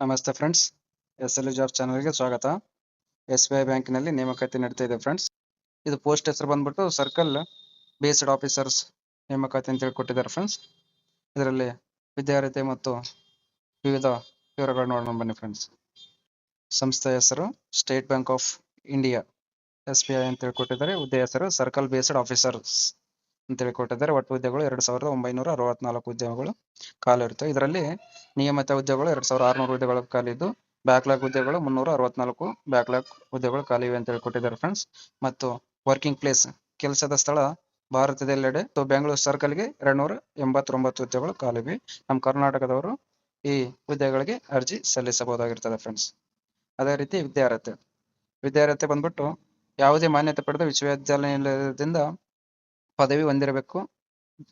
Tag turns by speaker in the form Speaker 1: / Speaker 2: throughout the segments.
Speaker 1: ನಮಸ್ತೆ friends, SLU job ಚಾನಲ್ಗೆ ಸ್ವಾಗತ. SBI ಬ್ಯಾಂಕಿನಲ್ಲಿ ನೇಮಕಾತಿ ನಡೀತಾ ಇದೆ ಫ್ರೆಂಡ್ಸ್. ಇದು ಪೋಸ್ಟ್ ಹೆಸರು ಬಂದ್ಬಿಟ್ಟು ಸರ್ಕಲ್ ಬೇಸ್ಡ್ ಆಫೀಸರ್ಸ್ ನೇಮಕಾತಿ ಅಂತ ಹೇಳಿ ಕೊಟ್ಟಿದ್ದಾರೆ ಫ್ರೆಂಡ್ಸ್. ಇದರಲ್ಲಿ ವಿದ್ಯಾರ್ಥಿ ಮತ್ತು ವಿವಿಧ ವಿವರಗಳು ನೋಡೋಣ ಬನ್ನಿ ಫ್ರೆಂಡ್ಸ್. ಸಂಸ್ಥೆ ಹೆಸರು state bank of India SBI ಅಂತ ಹೇಳಿ ಕೊಟ್ಟಿದ್ದಾರೆ. ಹುದ್ದೆ ಹೆಸರು ಸರ್ಕಲ್ ಬೇಸ್ಡ್ ಆಫೀಸರ್ಸ್ ಅಂತ ಹೇಳಿ ಕೊಟ್ಟಿದ್ದಾರೆ. ಒಟ್ಟು ಹುದ್ದೆಗಳು 2964 ಹುದ್ದೆಗಳು ಖಾಲಿ ಇರುತ್ತೆ. ಇದರಲ್ಲಿ ನಿಯಮಿತ ಹುದ್ದೆಗಳು 2600 ಹುದ್ದೆಗಳು ಖಾಲಿದ್ದು, ಬ್ಯಾಕ್ಲಾಗ್ ಹುದ್ದೆಗಳು 364 ಬ್ಯಾಕ್ಲಾಗ್ ಹುದ್ದೆಗಳು ಖಾಲಿ ಇವೆ ಅಂತ ಹೇಳಿ ಕೊಟ್ಟಿದ್ದಾರೆ ಫ್ರೆಂಡ್ಸ್. ಮತ್ತು ವರ್ಕಿಂಗ್ ಪ್ಲೇಸ್ ಕೆಲಸದ ಸ್ಥಳ ಭಾರತದೆಲ್ಲೆಡೆ ಬೆಂಗಳೂರು ಸರ್ಕಲ್ಗೆ 289 ಹುದ್ದೆಗಳು ಖಾಲಿವೆ. ನಮ್ಮ ಕರ್ನಾಟಕದವರು ಈ ಹುದ್ದೆಗಳಿಗೆ ಅರ್ಜಿ ಸಲ್ಲಿಸಬಹುದಾಗಿರ್ತದೆ ಫ್ರೆಂಡ್ಸ್. ಅದೇ ರೀತಿ ವಿದ್ಯಾರ್ಹತೆ ಬಂದ್ಬಿಟ್ಟು ಯಾವುದೇ ಮಾನ್ಯತೆ ಪಡೆದ ವಿಶ್ವವಿದ್ಯಾಲಯದಿಂದ ಪದವಿ ಹೊಂದಿರಬೇಕು.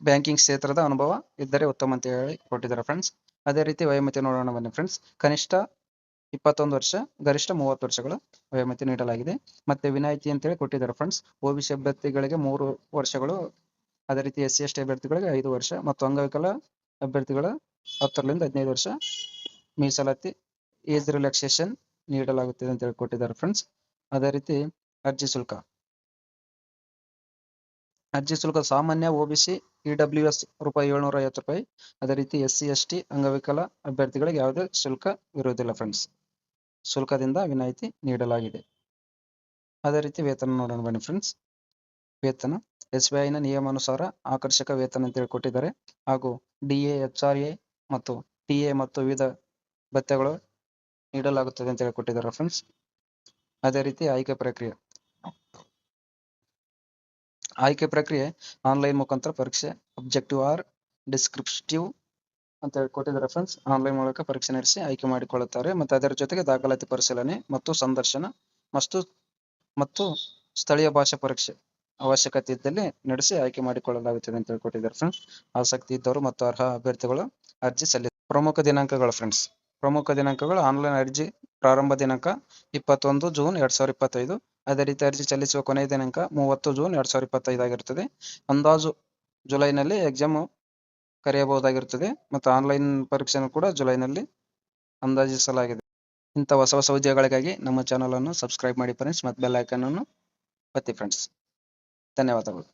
Speaker 1: ಬ್ಯಾಂಕಿಂಗ್ ಕ್ಷೇತ್ರದ ಅನುಭವ ಇದ್ದರೆ ಉತ್ತಮ ಅಂತ ಹೇಳಿ ಕೊಟ್ಟಿದ್ದಾರೆ ಫ್ರೆಂಡ್ಸ್. ಅದೇ ರೀತಿ ವಯೋಮಿತಿ ನೋಡೋಣ ಬನ್ನಿ ಫ್ರೆಂಡ್ಸ್. ಕನಿಷ್ಠ 21 ವರ್ಷ, ಗರಿಷ್ಠ 30 ವರ್ಷಗಳ ವಯೋಮಿತಿ ನೀಡಲಾಗಿದೆ. ಮತ್ತೆ ವಿನಾಯಿತಿ ಅಂತೇಳಿ ಕೊಟ್ಟಿದ್ದಾರೆ ಫ್ರೆಂಡ್ಸ್. OBC ಅಭ್ಯರ್ಥಿಗಳಿಗೆ 3 ವರ್ಷಗಳು, ಅದೇ ರೀತಿ SC ST ಅಭ್ಯರ್ಥಿಗಳಿಗೆ 5 ವರ್ಷ ಮತ್ತು ಅಂಗವಿಕಲ ಅಭ್ಯರ್ಥಿಗಳ 10 ರಿಂದ 15 ವರ್ಷ ಮೀಸಲಾತಿ ಏಜ್ ರಿಲ್ಯಾಕ್ಸೇಷನ್ ನೀಡಲಾಗುತ್ತದೆ ಅಂತ ಹೇಳಿ ಕೊಟ್ಟಿದ್ದಾರೆ ಫ್ರೆಂಡ್ಸ್. ಅದೇ ರೀತಿ ಅರ್ಜಿ ಶುಲ್ಕ ಸಾಮಾನ್ಯ OBC EWS ರೂಪಾಯಿ 750 ಅದೇ ರೀತಿ SC ST ಅಂಗವಿಕಲ ಅಭ್ಯರ್ಥಿಗಳಿಗೆ ಯಾವುದೇ ಶುಲ್ಕ ಇರುವುದಿಲ್ಲ ಫ್ರೆಂಡ್ಸ್. ಶುಲ್ಕದಿಂದ ವಿನಾಯಿತಿ ನೀಡಲಾಗಿದೆ. ಅದೇ ರೀತಿ ವೇತನ ನೋಡೋಣ ಬನ್ನಿ ಫ್ರೆಂಡ್ಸ್. ವೇತನ SBI ನ ನಿಯಮಾನುಸಾರ ಆಕರ್ಷಕ ವೇತನ ಅಂತ ಹೇಳಿ ಕೊಟ್ಟಿದ್ದಾರೆ. ಹಾಗೂ DA HRA ಮತ್ತು TA ಮತ್ತು ವಿವಿಧ ಭತ್ಯೆಗಳು ನೀಡಲಾಗುತ್ತದೆ ಅಂತ ಹೇಳಿ ಕೊಟ್ಟಿದ್ದಾರೆ ಫ್ರೆಂಡ್ಸ್. ಅದೇ ರೀತಿ ಆಯ್ಕೆ ಪ್ರಕ್ರಿಯೆ ಆನ್ಲೈನ್ ಮುಖಾಂತರ ಪರೀಕ್ಷೆ, ಅಬ್ಜೆಕ್ಟಿವ್ ಆರ್ ಡಿಸ್ಕ್ರಿಪ್ಟಿವ್ ಅಂತ ಹೇಳಿ ಕೊಟ್ಟಿದ್ದಾರೆ ಫ್ರೆಂಡ್ಸ್. ಆನ್ಲೈನ್ ಮೂಲಕ ಪರೀಕ್ಷೆ ನಡೆಸಿ ಆಯ್ಕೆ ಮಾಡಿಕೊಳ್ಳುತ್ತಾರೆ. ಮತ್ತು ಅದರ ಜೊತೆಗೆ ದಾಖಲಾತಿ ಪರಿಶೀಲನೆ ಮತ್ತು ಸಂದರ್ಶನ ಮತ್ತು ಸ್ಥಳೀಯ ಭಾಷಾ ಪರೀಕ್ಷೆ ಅವಶ್ಯಕತೆ ಇದ್ದಲ್ಲಿ ನಡೆಸಿ ಆಯ್ಕೆ ಮಾಡಿಕೊಳ್ಳಲಾಗುತ್ತದೆ ಅಂತ ಹೇಳಿ ಕೊಟ್ಟಿದ್ದಾರೆ ಫ್ರೆಂಡ್ಸ್. ಆಸಕ್ತಿ ಇದ್ದವರು ಮತ್ತು ಅರ್ಹ ಅಭ್ಯರ್ಥಿಗಳು ಅರ್ಜಿ ಪ್ರಮುಖ ದಿನಾಂಕಗಳು ಫ್ರೆಂಡ್ಸ್. ಪ್ರಮುಖ ದಿನಾಂಕಗಳು: ಆನ್ಲೈನ್ ಅರ್ಜಿ ಪ್ರಾರಂಭ ದಿನಾಂಕ 21 ಜೂನ್ 2025. ಅದೇ ರೀತಿ ಅರ್ಜಿ ಸಲ್ಲಿಸುವ ಕೊನೆಯ ದಿನಾಂಕ 30 ಜೂನ್ 2025 ಆಗಿರುತ್ತದೆ. ಅಂದಾಜು ಜುಲೈನಲ್ಲಿ ಎಕ್ಸಾಮ್ ಕರೆಯಬಹುದಾಗಿರುತ್ತದೆ ಮತ್ತು ಆನ್ಲೈನ್ ಪರೀಕ್ಷೆಯನ್ನು ಕೂಡ ಜುಲೈನಲ್ಲಿ ಅಂದಾಜಿಸಲಾಗಿದೆ. ಇಂಥ ಹೊಸ ಹುದ್ದೆಗಳಿಗಾಗಿ ನಮ್ಮ ಚಾನಲ್ ಅನ್ನು ಸಬ್ಸ್ಕ್ರೈಬ್ ಮಾಡಿ ಫ್ರೆಂಡ್ಸ್ ಮತ್ತು ಬೆಲ್ ಐಕಾನ್ ಅನ್ನು ಒತ್ತಿ ಫ್ರೆಂಡ್ಸ್. ಧನ್ಯವಾದಗಳು.